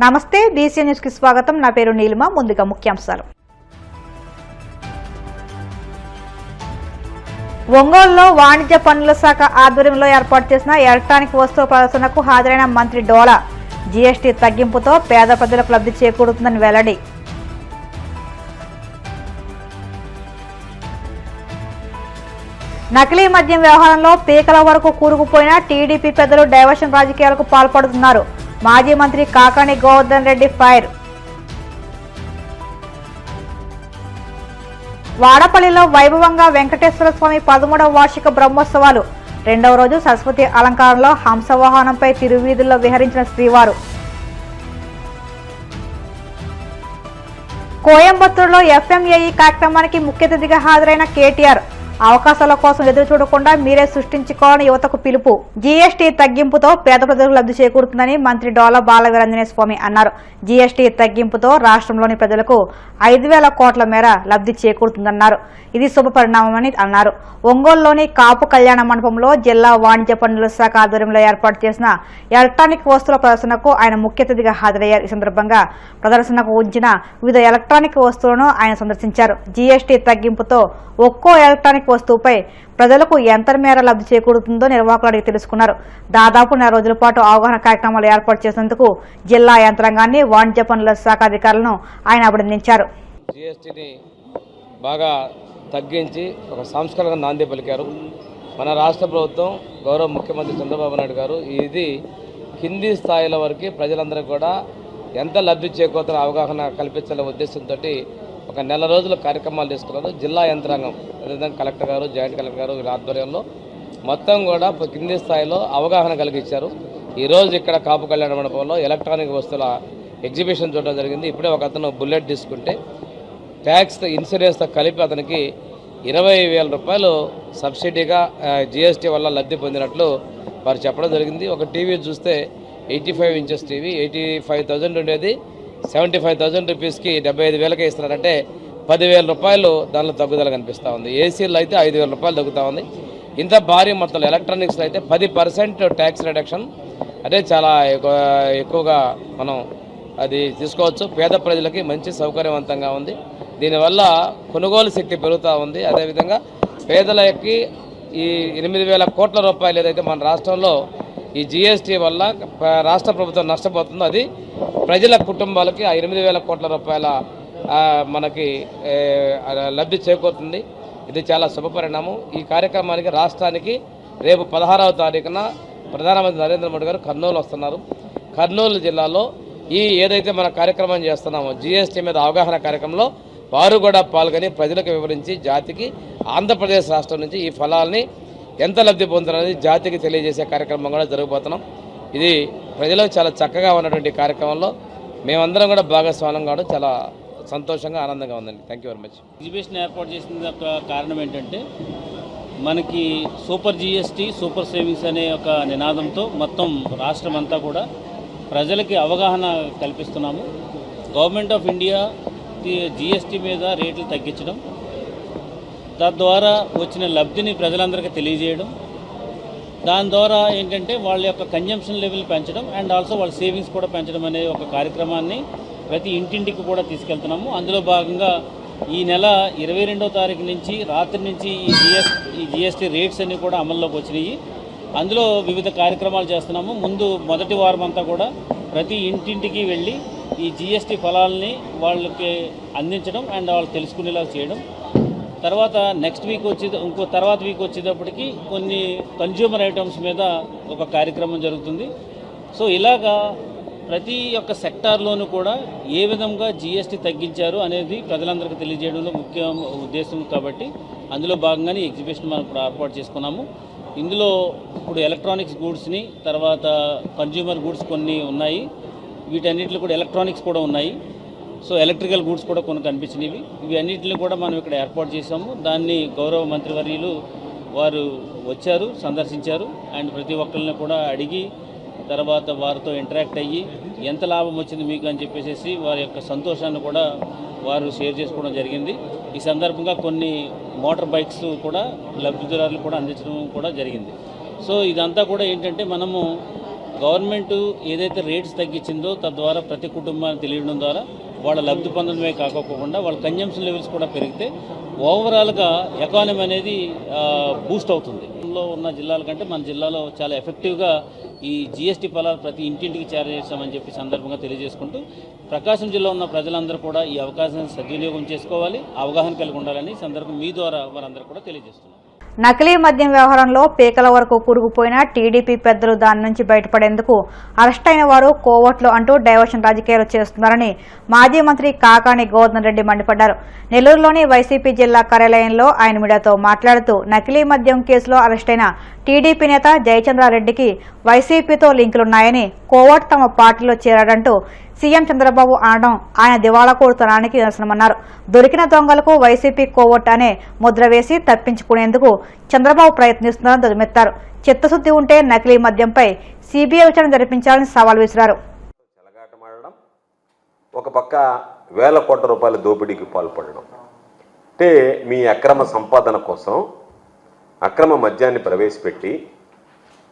నమస్తే, BC news కి స్వాగతం. నా పేరు నీలిమ. ముందుగా ముఖ్యాంశాలు. ఒంగోలులో వాణిజ్య పన్నుల శాఖ ఆధ్వర్యంలో ఏర్పాటు చేసిన ఎలక్ట్రానిక్ వస్తువుల ప్రదర్శనకు హాజరైన మంత్రి డోలా. జీఎస్టీ తగ్గింపుతో పేద ప్రజలకు లబ్ధి చేకూరుతుందని వెల్లడి. నకిలీ మద్యం వ్యవహారంలో పీకల వరకు కూరుకుపోయిన టీడీపీ పెద్దలు డైవర్షన్ రాజకీయాలకు పాల్పడుతున్నారు. మాజీ మంత్రి కాకాణి గోవర్ధన్ రెడ్డి ఫైర్. వాడపల్లిలో వైభవంగా వెంకటేశ్వర స్వామి 13వ వార్షిక బ్రహ్మోత్సవాలు. రెండవ రోజు సరస్వతి అలంకారంలో హంసవాహనంపై తిరువీధుల్లో విహరించిన శ్రీవారు. కోయంబత్తూరులో ఎఫ్ఎంఏఈ కార్యక్రమానికి ముఖ్య అతిథిగా హాజరైన కేటీఆర్. అవకాశాల కోసం ఎదురు చూడకుండా మీరే సృష్టించుకోవాలని యువతకు పిలుపు. జీఎస్టీ తగ్గింపుతో పేద ప్రజలకు లబ్ధి చేకూరుతుందని మంత్రి డోలా బాలవీరాంజనేయ స్వామి అన్నారు. జీఎస్టీ తగ్గింపుతో రాష్ట్రంలోని ప్రజలకు 5,000 కోట్ల మేర లబ్ధి చేకూరుతుందన్నారు. ఇది శుభపరిణామమని అన్నారు. ఒంగోలులోని కాపు కళ్యాణ మండపంలో జిల్లా వాణిజ్య పన్నుల శాఖ ఆధ్వర్యంలో ఏర్పాటు చేసిన ఎలక్ట్రానిక్ వస్తువుల ప్రదర్శనకు ఆయన ముఖ్య అతిథిగా హాజరయ్యారు. ఈ సందర్భంగా ప్రదర్శనకు ఉంచిన వివిధ ఎలక్ట్రానిక్ వస్తువులను ఆయన సందర్శించారు. జీఎస్టీ తగ్గింపుతో ఒక్కో ఎలక్ట్రానిక్ వస్తువుపై ప్రజలకు ఎంత మేర లబ్ధి చేకూరుతుందో నిర్వాహకులు అడిగి తెలుసుకున్నారు. దాదాపు 4 రోజుల పాటు అవగాహన కార్యక్రమాలు ఏర్పాటు చేసినందుకు జిల్లా యంత్రాంగాన్ని, వాణిజ్య పన్నుల శాఖ అధికారులను ఆయన అభినందించారు. జీఎస్టీని బాగా తగ్గించి ఒక సంస్కరణ నాంది పలికారు మన రాష్ట్ర ప్రభుత్వం. గౌరవ ముఖ్యమంత్రి చంద్రబాబు నాయుడు గారు ఇది కింది స్థాయిల వరకు ప్రజలందరూ కూడా ఎంత లబ్ధి చేకూరుతున్న అవగాహన కల్పించాలనే ఉద్దేశంతో ఒక 4 నెలల రోజుల కార్యక్రమాలు తీసుకున్నారు. జిల్లా యంత్రాంగం, అదేవిధంగా కలెక్టర్ గారు, జాయింట్ కలెక్టర్ గారు వీళ్ళ ఆధ్వర్యంలో మొత్తం కూడా కింది స్థాయిలో అవగాహన కలిగించారు. ఈరోజు ఇక్కడ కాపు కళ్యాణ మండపంలో ఎలక్ట్రానిక్ వస్తువుల ఎగ్జిబిషన్ చూడడం జరిగింది. ఇప్పుడే ఒక అతను బుల్లెట్ తీసుకుంటే ట్యాక్స్, ఇన్సూరెన్స్తో కలిపి అతనికి 20,000 రూపాయలు సబ్సిడీగా జీఎస్టీ వల్ల లబ్ధి పొందినట్లు వారు చెప్పడం జరిగింది. ఒక టీవీ చూస్తే 85 ఇంచెస్ టీవీ 85,000 ఉండేది 75,000 రూపీస్కి 75,000కే ఇస్తున్నారంటే 10,000 రూపాయలు దానిలో తగ్గుదల కనిపిస్తూ ఉంది. ఏసీలో అయితే 5,000 రూపాయలు తగ్గుతూ ఉంది. ఇంత భారీ మొత్తంలో ఎలక్ట్రానిక్స్లో అయితే 10% ట్యాక్స్ రిడక్షన్, అదే చాలా ఎక్కువగా మనం అది తీసుకోవచ్చు. పేద ప్రజలకి మంచి సౌకర్యవంతంగా ఉంది. దీనివల్ల కొనుగోలు శక్తి పెరుగుతూ ఉంది. అదేవిధంగా పేదలకి ఈ 8,000 కోట్ల రూపాయలు ఏదైతే మన రాష్ట్రంలో ఈ జీఎస్టీ వల్ల రాష్ట్ర ప్రభుత్వం నష్టపోతుందో అది ప్రజల కుటుంబాలకి ఆ 8,000 కోట్ల రూపాయల మనకి లబ్ధి చేకూరుతుంది. ఇది చాలా శుభపరిణామం. ఈ కార్యక్రమానికి రాష్ట్రానికి రేపు 16వ తారీఖున ప్రధానమంత్రి నరేంద్ర మోడీ గారు కర్నూలు వస్తున్నారు. కర్నూలు జిల్లాలో ఈ ఏదైతే మన కార్యక్రమం చేస్తున్నామో జీఎస్టీ మీద అవగాహన కార్యక్రమంలో వారు కూడా పాల్గొని ప్రజలకు వివరించి జాతికి ఆంధ్రప్రదేశ్ రాష్ట్రం నుంచి ఈ ఫలాల్ని ఎంత లబ్ధి పొందుతారనేది జాతికి తెలియజేసే కార్యక్రమం కూడా జరగబోతున్నాం. ఇది ప్రజలకు చాలా చక్కగా ఉన్నటువంటి కార్యక్రమంలో మేమందరం కూడా భాగస్వామ్యం కావడం చాలా సంతోషంగా, ఆనందంగా ఉందండి. Thank you very much. Exhibition ఏర్పాటు చేసిన ఒక కారణం ఏంటంటే మనకి సూపర్ జీఎస్టీ, సూపర్ సేవింగ్స్ అనే ఒక నినాదంతో మొత్తం రాష్ట్రం అంతా కూడా ప్రజలకి అవగాహన కల్పిస్తున్నాము. గవర్నమెంట్ ఆఫ్ ఇండియా జీఎస్టీ మీద రేట్లు తగ్గించడం, తద్వారా వచ్చిన లబ్ధిని ప్రజలందరికీ తెలియజేయడం, దాని ద్వారా ఏంటంటే వాళ్ళ యొక్క కన్జంప్షన్ లెవెల్ పెంచడం అండ్ ఆల్సో వాళ్ళ సేవింగ్స్ కూడా పెంచడం అనే ఒక కార్యక్రమాన్ని ప్రతి ఇంటింటికి కూడా తీసుకెళ్తున్నాము. అందులో భాగంగా ఈ నెల 22వ తారీఖు నుంచి రాత్రి నుంచి ఈ జీఎస్టీ రేట్స్ అన్నీ కూడా అమల్లోకి వచ్చినాయి. అందులో వివిధ కార్యక్రమాలు చేస్తున్నాము. ముందు మొదటి వారం అంతా కూడా ప్రతి ఇంటింటికి వెళ్ళి ఈ జీఎస్టీ ఫలాల్ని వాళ్ళకి అందించడం అండ్ వాళ్ళు తెలుసుకునేలా చేయడం. తర్వాత నెక్స్ట్ వీక్ తర్వాత వీక్ వచ్చేటప్పటికి కొన్ని కన్జ్యూమర్ ఐటమ్స్ మీద ఒక కార్యక్రమం జరుగుతుంది. సో ఇలాగా ప్రతి ఒక్క సెక్టార్లోనూ కూడా ఏ విధంగా జీఎస్టీ తగ్గించారు అనేది ప్రజలందరికీ తెలియజేయడంలో ముఖ్య ఉద్దేశం కాబట్టి అందులో భాగంగానే ఎగ్జిబిషన్ మనం ఇప్పుడు ఏర్పాటు చేసుకున్నాము. ఇందులో ఇప్పుడు ఎలక్ట్రానిక్స్ గూడ్స్ని, తర్వాత కన్జ్యూమర్ గూడ్స్ కొన్ని ఉన్నాయి, వీటన్నిటిలో కూడా ఎలక్ట్రానిక్స్ కూడా ఉన్నాయి. సో ఎలక్ట్రికల్ గూడ్స్ కూడా కొన్ని కనిపించినవి. ఇవి అన్నింటిని కూడా మనం ఇక్కడ ఏర్పాటు చేసాము. దాన్ని గౌరవ మంత్రివర్యులు వారు వచ్చారు, సందర్శించారు అండ్ ప్రతి ఒక్కరిని కూడా అడిగి తర్వాత వారితో ఇంటరాక్ట్ అయ్యి ఎంత లాభం వచ్చింది మీకు అని చెప్పేసి వారి యొక్క సంతోషాన్ని కూడా వారు షేర్ చేసుకోవడం జరిగింది. ఈ సందర్భంగా కొన్ని మోటార్ బైక్స్ కూడా లబ్ధిదారులు కూడా అందించడం కూడా జరిగింది. సో ఇదంతా కూడా ఏంటంటే మనము గవర్నమెంట్ ఏదైతే రేట్స్ తగ్గించిందో తద్వారా ప్రతి కుటుంబానికి తెలియడం ద్వారా వాళ్ళ లబ్ధి పొందడమే కాకోకుండా వాళ్ళ కన్జంప్షన్ లెవెల్స్ కూడా పెరిగితే ఓవరాల్గా ఎకానమీ అనేది బూస్ట్ అవుతుంది. ఉన్న జిల్లాల కంటే మన జిల్లాలో చాలా ఎఫెక్టివ్గా ఈ జీఎస్టీ ఫలాలు ప్రతి ఇంటింటికి చేరజేస్తామని చెప్పి సందర్భంగా తెలియజేసుకుంటూ ప్రకాశం జిల్లా ఉన్న ప్రజలందరూ కూడా ఈ అవకాశాన్ని సద్వినియోగం చేసుకోవాలి, అవగాహన కలిగి ఉండాలని సందర్భం మీ ద్వారా వారందరూ కూడా తెలియజేస్తున్నాం. నకిలీ మద్యం వ్యవహారంలో పీకల వరకు కూరుకుపోయిన టీడీపీ పెద్దలు దాని నుంచి బయటపడేందుకు అరెస్ట్ అయిన వారు కోవట్లు అంటూ డైవర్షన్ రాజకీయాలు చేస్తున్నారని మాజీ మంత్రి కాకాని గోవర్ధన్ రెడ్డి మండిపడ్డారు. నెల్లూరులోని వైసీపీ జిల్లా కార్యాలయంలో ఆయన మీడియాతో మాట్లాడుతూ నకిలీ మద్యం కేసులో అరెస్టైన టీడీపీ నేత జయచంద్రారెడ్డికి వైసీపీతో లింకులున్నాయని, కోవట్ తమ పార్టీలో చేరాడంటూ సీఎం చంద్రబాబు అనడం ఆయన దివాళా కోరుతనానికి నిరసనమన్నారు. దొరికిన దొంగలకు వైసీపీ కోవట్ అనే ముద్ర వేసి తప్పించుకునేందుకు చంద్రబాబు ప్రయత్నిస్తున్నారని దుమ్మెత్తారు. చిత్తశుద్ది ఉంటే నకిలీ మద్యంపై సీబీఐ విచారణ జరిపించాలని సవాల్ విసిరారు. ఒక పక్క వేల కోట్ల రూపాయల దోపిడీకి పాల్పడడం అంటే మీ అక్రమ సంపాదన కోసం అక్రమ మద్యాన్ని ప్రవేశపెట్టి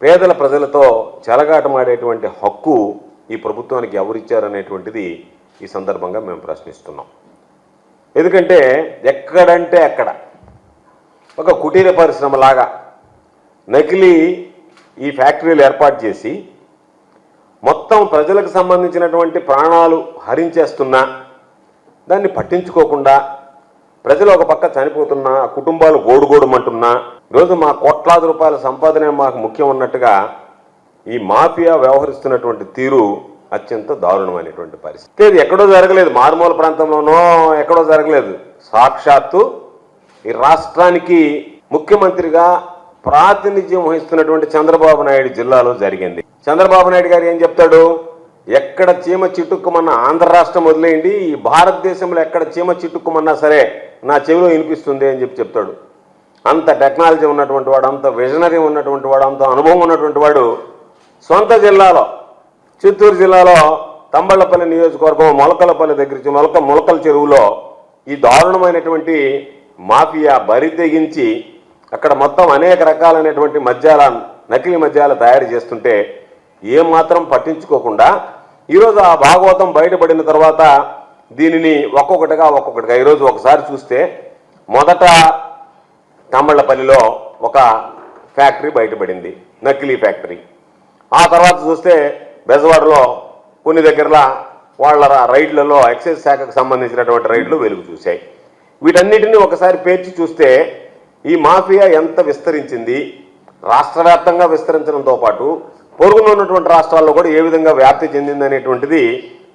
పేదల ప్రజలతో చెలగాటమాడేటువంటి హక్కు ఈ ప్రభుత్వానికి ఎవరిచ్చారనేటువంటిది ఈ సందర్భంగా మేము ప్రశ్నిస్తున్నాం. ఎందుకంటే ఎక్కడంటే అక్కడ ఒక కుటీర పరిశ్రమలాగా నకిలీ ఈ ఫ్యాక్టరీలు ఏర్పాటు చేసి మొత్తం ప్రజలకు సంబంధించినటువంటి ప్రాణాలు హరించేస్తున్నా దాన్ని పట్టించుకోకుండా ప్రజలు ఒక పక్క చనిపోతున్నా, కుటుంబాలు గోడుగోడుమంటున్నా, ఈరోజు మా కోట్లాది రూపాయల సంపాదనే మాకు ముఖ్యం ఉన్నట్టుగా ఈ మాఫియా వ్యవహరిస్తున్నటువంటి తీరు అత్యంత దారుణమైనటువంటి పరిస్థితి. ఇది ఎక్కడో జరగలేదు, మారుమూల ప్రాంతంలోనో ఎక్కడో జరగలేదు. సాక్షాత్తు ఈ రాష్ట్రానికి ముఖ్యమంత్రిగా ప్రాతినిధ్యం వహిస్తున్నటువంటి చంద్రబాబు నాయుడు జిల్లాలో జరిగింది. చంద్రబాబు నాయుడు గారు ఏం చెప్తాడు? ఎక్కడ చీమ చిట్టుక్కుమన్నా ఆంధ్ర రాష్ట్రం వదిలేయండి, ఈ భారతదేశంలో ఎక్కడ చీమ చిట్టుక్కుమన్నా సరే నా చెవిలో వినిపిస్తుంది అని చెప్తాడు. అంత టెక్నాలజీ ఉన్నటువంటి వాడు, అంత విజనరీ ఉన్నటువంటి వాడు, అంత అనుభవం ఉన్నటువంటి వాడు సొంత జిల్లాలో చిత్తూరు జిల్లాలో తంబళ్లపల్లి నియోజకవర్గం మొలకలపల్లి దగ్గర నుంచి మొలకల చెరువులో ఈ దారుణమైనటువంటి మాఫియా బరి తెగించి అక్కడ మొత్తం అనేక రకాలైనటువంటి మద్యాల నకిలీ మద్యాలు తయారు చేస్తుంటే ఏమాత్రం పట్టించుకోకుండా ఈరోజు ఆ భాగవతం బయటపడిన తర్వాత దీనిని ఒక్కొక్కటిగా ఈరోజు ఒకసారి చూస్తే మొదట తంబళ్లపల్లిలో ఒక ఫ్యాక్టరీ బయటపడింది, నకిలీ ఫ్యాక్టరీ. ఆ తర్వాత చూస్తే బెజవాడలో కొన్ని దగ్గరలో వాళ్ళ రైడ్లలో ఎక్సైజ్ శాఖకు సంబంధించినటువంటి రైడ్లు వెలుగు చూశాయి. వీటన్నిటిని ఒకసారి పేర్చి చూస్తే ఈ మాఫియా ఎంత విస్తరించింది, రాష్ట్ర వ్యాప్తంగా విస్తరించడంతో పాటు పొరుగున ఉన్నటువంటి రాష్ట్రాల్లో కూడా ఏ విధంగా వ్యాప్తి చెందింది అనేటువంటిది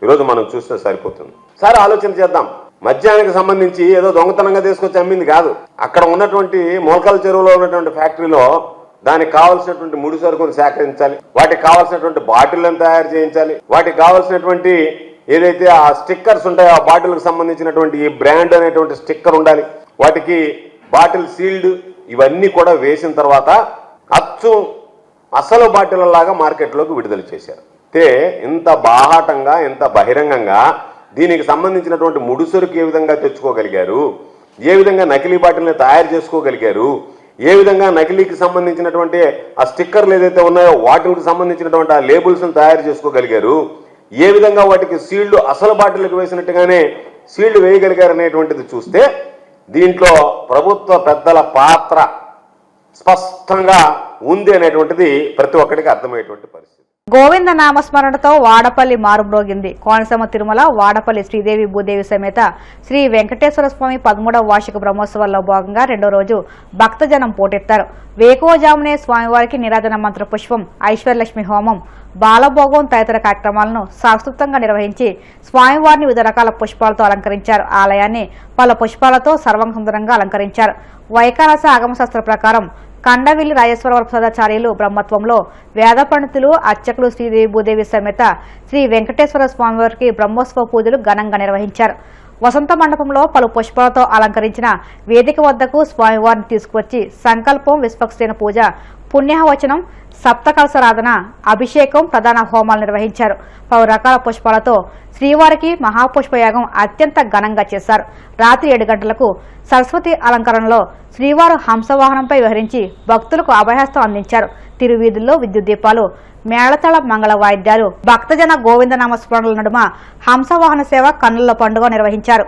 ఈరోజు మనం చూస్తే సరిపోతుంది. సరే ఆలోచన చేద్దాం. మద్యానికి సంబంధించి ఏదో దొంగతనంగా తీసుకొచ్చి అమ్మింది కాదు. అక్కడ ఉన్నటువంటి మొలకల చెరువులో ఉన్నటువంటి ఫ్యాక్టరీలో దానికి కావాల్సినటువంటి ముడి సరుకును సేకరించాలి, వాటికి కావాల్సినటువంటి బాటిళ్లను తయారు చేయించాలి, వాటికి కావాల్సినటువంటి ఏదైతే ఆ స్టిక్కర్స్ ఉంటాయో ఆ బాటిల్కి సంబంధించినటువంటి ఈ బ్రాండ్ అనేటువంటి స్టిక్కర్ ఉండాలి, వాటికి బాటిల్ సీల్డ్ ఇవన్నీ కూడా వేసిన తర్వాత అచ్చు అసలు బాటిళ్లలాగా మార్కెట్లోకి విడుదల చేశారు. ఇంత బాహాటంగా ఇంత బహిరంగంగా దీనికి సంబంధించినటువంటి ముడిసరుకు ఏ విధంగా తెచ్చుకోగలిగారు, ఏ విధంగా నకిలీ బాటిల్ని తయారు చేసుకోగలిగారు, ఏ విధంగా నకిలీకి సంబంధించినటువంటి ఆ స్టిక్కర్లు ఏదైతే ఉన్నాయో వాటికి సంబంధించినటువంటి ఆ లేబుల్స్ని తయారు చేసుకోగలిగారు, ఏ విధంగా వాటికి సీల్డ్ అసలు బాటిల్కి వేసినట్టుగానే సీల్డ్ వేయగలిగారు అనేటువంటిది చూస్తే దీంట్లో ప్రభుత్వ పెద్దల పాత్ర స్పష్టంగా ఉంది అనేటువంటిది ప్రతి ఒక్కరికి అర్థమయ్యేటువంటి పరిస్థితి. గోవింద నామస్మరణతో వాడపల్లి మారుమ్రోగింది. కోనసీమ తిరుమల వాడపల్లి శ్రీదేవి భూదేవి సమేత శ్రీ వెంకటేశ్వర స్వామి 13వ వార్షిక బ్రహ్మోత్సవాల్లో భాగంగా రెండో రోజు భక్తజనం పోటెత్తారు. వేకువజామునే స్వామివారికి నిరాజన మంత్ర పుష్పం, ఐశ్వర్యలక్ష్మి హోమం, బాలభోగం తదితర కార్యక్రమాలను శాస్త్రోక్తంగా నిర్వహించి స్వామివారిని వివిధ రకాల పుష్పాలతో అలంకరించారు. ఆలయాన్ని పలు పుష్పాలతో సర్వసుందరంగా అలంకరించారు. వైకానస ఆగమశాస్త్ర ప్రకారం కండవిల్లి రాజేశ్వర ప్రసాదాచార్యులు బ్రహ్మత్వంలో వేద పండితులు అర్చకులు శ్రీదేవి భూదేవి సమేత శ్రీ వెంకటేశ్వర స్వామివారికి బ్రహ్మోత్సవ పూజలు ఘనంగా నిర్వహించారు. వసంత మండపంలో పలు పుష్పాలతో అలంకరించిన వేదిక వద్దకు స్వామివారిని తీసుకువచ్చి సంకల్పం, విశ్వక్సేన పూజ, పుణ్యవచనం, సప్తకలసారాధన, అభిషేకం, ప్రధాన హోమాలు నిర్వహించారు. పలు రకాల పుష్పాలతో శ్రీవారికి మహాపుష్పయాగం అత్యంత ఘనంగా చేశారు. రాత్రి 7 గంటలకు సరస్వతి అలంకరణలో శ్రీవారు హంసవాహనంపై విహరించి భక్తులకు అభయహస్తం అందించారు. తిరువీధుల్లో విద్యుత్ దీపాలు, మేళతాళ మంగళ వాయిద్యాలు, భక్తజన గోవిందనామ స్మరణల నడుమ హంసవాహన సేవ కన్నుల పండుగ నిర్వహించారు.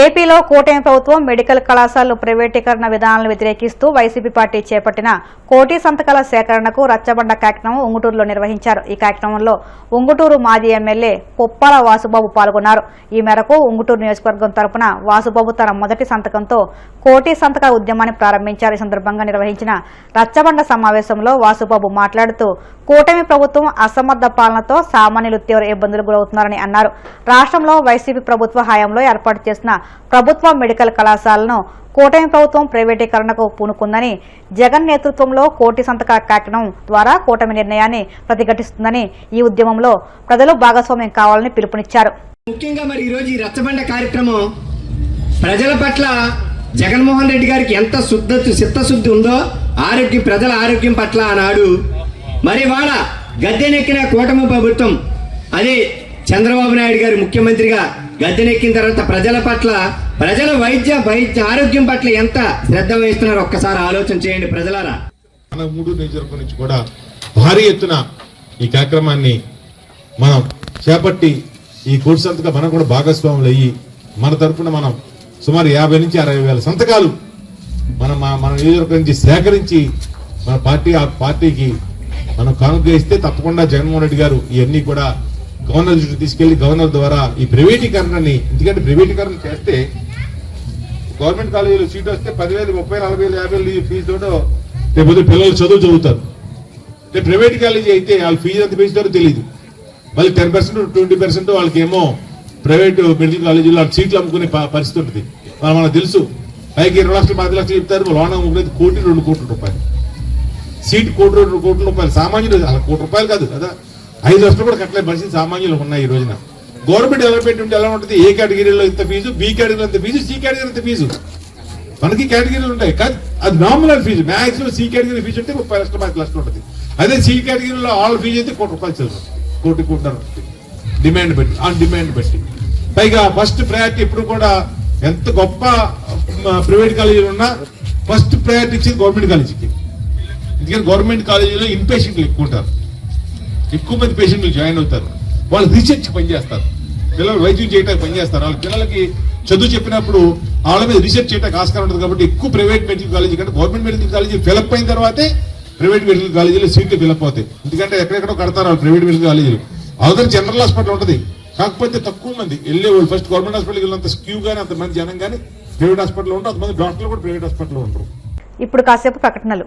ఏపీలో కూటమి ప్రభుత్వం మెడికల్ కళాశాలలు ప్రైవేటీకరణ విధానాలను వ్యతిరేకిస్తూ వైసీపీ పార్టీ చేపట్టిన కోటి సంతకాల సేకరణకు రచ్చబండ కార్యక్రమం ఉంగుటూరులో నిర్వహించారు. ఈ కార్యక్రమంలో ఉంగుటూరు మాజీ ఎమ్మెల్యే పుప్పాల వాసుబాబు పాల్గొన్నారు. ఈ మేరకు ఉంగుటూరు నియోజకవర్గం తరపున వాసుబాబు తన మొదటి సంతకంతో కోటి సంతకాల ఉద్యమాన్ని ప్రారంభించారు. ఈ సందర్భంగా నిర్వహించిన రచ్చబండ సమావేశంలో వాసుబాబు మాట్లాడుతూ కూటమి ప్రభుత్వం అసమర్థ పాలనతో సామాన్యులు తీవ్ర ఇబ్బందులు గురవుతున్నారని అన్నారు. రాష్ట్రంలో వైసీపీ ప్రభుత్వ హయాంలో ఏర్పాటు చేసిన ప్రభుత్వ మెడికల్ కళాశాలను కూటమి ప్రభుత్వం ప్రైవేటీకరణకు పూనుకుందని, జగన్ నేతృత్వంలో కోటి సంతకాల కార్యక్రమం ద్వారా కూటమి నిర్ణయాన్ని ప్రతిఘటిస్తుందని, ఈ ఉద్యమంలో ప్రజలు భాగస్వామ్యం కావాలని పిలుపునిచ్చారు. ముఖ్యంగా మరి ఈరోజు ఈ రచ్చబండ కార్యక్రమం ప్రజల పట్ల జగన్మోహన్ రెడ్డి గారికి ఎంత చిత్తశుద్ధి ఉందో ప్రజల ఆరోగ్యం పట్ల ఆనాడు మరి వాళ్ళ గద్దెనెక్కిన కూటమి ప్రభుత్వం, అదే చంద్రబాబు నాయుడు గారు ముఖ్యమంత్రిగా గద్దెనెక్కిన తర్వాత ప్రజల పట్ల, ప్రజల వైద్య ఆరోగ్యం పట్ల ఎంత శ్రద్ధ వహిస్తున్నారో ఒక్కసారి ఆలోచన చేయండి ప్రజలారా. మన 3 నియోజకవర్గం నుంచి కూడా భారీ ఎత్తున ఈ కార్యక్రమాన్ని మనం చేపట్టి ఈ కోటి సంతకాలు మనం కూడా భాగస్వాములు అయ్యి మన తరఫున మనం సుమారు 50 నుంచి 60 వేల సంతకాలు మన నియోజకవర్గం నుంచి సేకరించి మన పార్టీకి మనం కానుక ఇస్తే తప్పకుండా జగన్మోహన్ రెడ్డి గారు ఇవన్నీ కూడా గవర్నర్ దృష్టికి తీసుకెళ్లి గవర్నర్ ద్వారా ఈ ప్రైవేటీకరణని, ఎందుకంటే ప్రైవేటీకరణ చేస్తే గవర్నమెంట్ కాలేజీలో సీట్ వస్తే 10,000, 30,000, 40,000, 50,000 ఫీజుతో రేపు పిల్లలు చదువుతారు. రేపు ప్రైవేట్ కాలేజీ అయితే వాళ్ళ ఫీజు ఎంత పెంచుతారో తెలియదు. మళ్ళీ 10%, 20% వాళ్ళకేమో ప్రైవేట్ మెడికల్ కాలేజీలో సీట్లు అమ్ముకునే పరిస్థితి ఉంటుంది. మనకు తెలుసు. పైకి 20 లక్షలు 10 లక్షలు చెప్తారు, లోన అమ్ముకునేది 1-2 కోట్ల రూపాయలు. సీట్ 1-2 కోట్ల రూపాయలు. సామాన్యులు అలా 1 కోటి రూపాయలు కాదు కదా, 5 లక్షలు కూడా కట్టలే పరిస్థితి సామాన్యులు ఉన్నాయి ఈ రోజున. గవర్నమెంట్ డెవలప్మెంట్ ఉంటే ఎలా ఉంటుంది? ఏ కేటగిరీలో ఇంత ఫీజు, బి కేటగిరీలో ఇంత ఫీజు, సి కేటగిరీ ఇంత ఫీజు. మనకి కేటగిరీలు ఉంటాయి కాదు, అది nominal fee. Maximum C category fee అంటే 30 లక్షలు 10 లక్షలు ఉంటుంది. అదే సి కేటగిరీలో ఆల్ ఫీజు అయితే 1 కోటి రూపాయలు చదువు, 1 కోటి డిమాండ్ బట్టి, ఆన్ డిమాండ్ బట్టి. పైగా ఫస్ట్ ప్రయారిటీ ఎప్పుడు కూడా ఎంత గొప్ప ప్రైవేట్ కాలేజీలు ఉన్నా ఫస్ట్ ప్రయారిటీ ఇచ్చేది గవర్నమెంట్ కాలేజీకి. ఎందుకంటే గవర్నమెంట్ కాలేజీలో ఇన్ పేషెంట్లు ఎక్కువ ఉంటారు, ఎక్కువ మంది పేషెంట్లు జాయిన్ అవుతారు. వాళ్ళు రీసెర్చ్ పనిచేస్తారు, పిల్లలు వైద్యం చేయడానికి పనిచేస్తారు. వాళ్ళ పిల్లలకి చదువు చెప్పినప్పుడు వాళ్ళ మీద రీసెర్చ్ చేయడానికి ఆస్కారం ఉంటుంది. కాబట్టి ఎక్కువ ప్రైవేట్ మెడికల్ కాలేజీ కంటే గవర్నమెంట్ మెడికల్ కాలేజీ ఫిలప్ అయిన తర్వాతే ప్రైవేట్ మెడికల్ కాలేజీలో సీట్లు ఫిలప్ అవుతాయి. ఎందుకంటే ఎక్కడెక్కడో కడతారు వాళ్ళు ప్రైవేట్ మెడికల్ కాలేజీలు. అవతల జనరల్ హాస్పిటల్ ఉంటుంది, కాకపోతే తక్కువ మంది వెళ్ళేవాళ్ళు. ఫస్ట్ గవర్నమెంట్ హాస్పిటల్కి వెళ్ళినంత క్యూ కానీ అంతమంది జనం కానీ ప్రైవేట్ హాస్పిటల్లో ఉంటారు, అంతమంది డాక్టర్లు కూడా ప్రైవేట్ హాస్పిటల్లో ఉంటారు. ఇప్పుడు కాసేపు ప్రకటనలు.